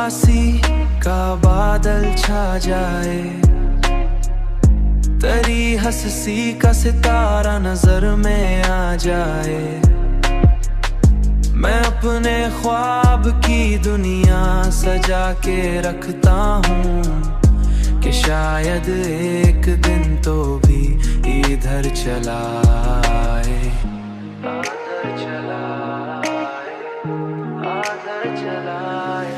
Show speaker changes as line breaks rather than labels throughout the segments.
उदासी का बादल छा जाए, तेरी हंसी का सितारा नजर में आ जाए। मैं अपने ख्वाब की दुनिया सजा के रखता हूँ कि शायद एक दिन तो भी इधर चला आए, आधर चला आए, आधर चला आए।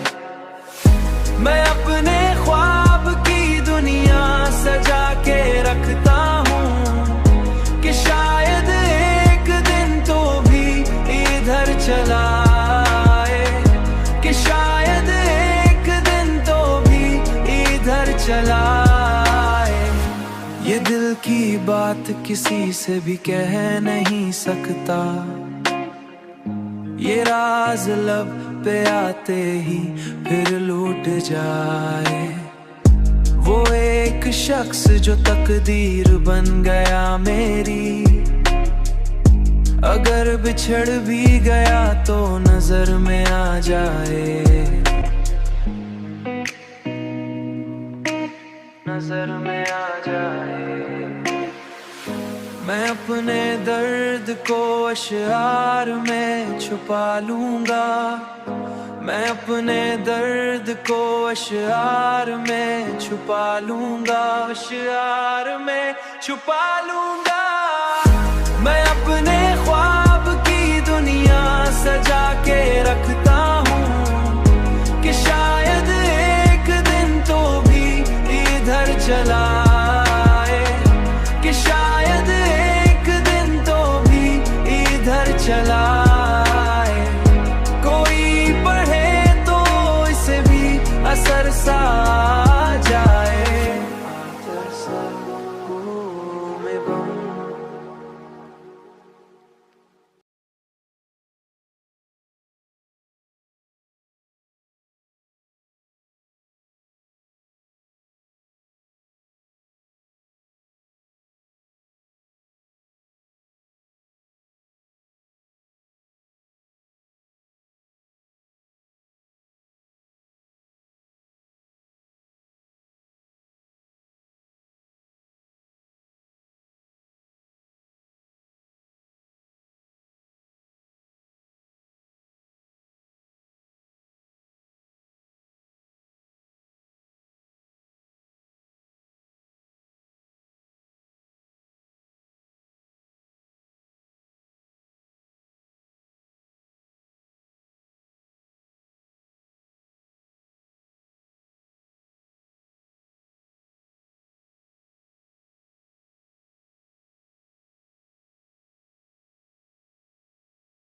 मैं अपने ख्वाब की दुनिया सजा के रखता हूँ कि शायद एक दिन तो भी इधर चला आए, कि शायद एक दिन तो भी इधर चला आए। ये दिल की बात किसी से भी कह नहीं सकता, ये राज लब पे आते ही फिर लूट जाए। वो एक शख्स जो तकदीर बन गया मेरी, अगर बिछड़ भी गया तो नजर में आ जाए, नजर में आ जाए। मैं अपने दर्द को अशआर में छुपा लूंगा, मैं अपने दर्द को अशआर में छुपा लूंगा, अशआर में छुपा लूंगा।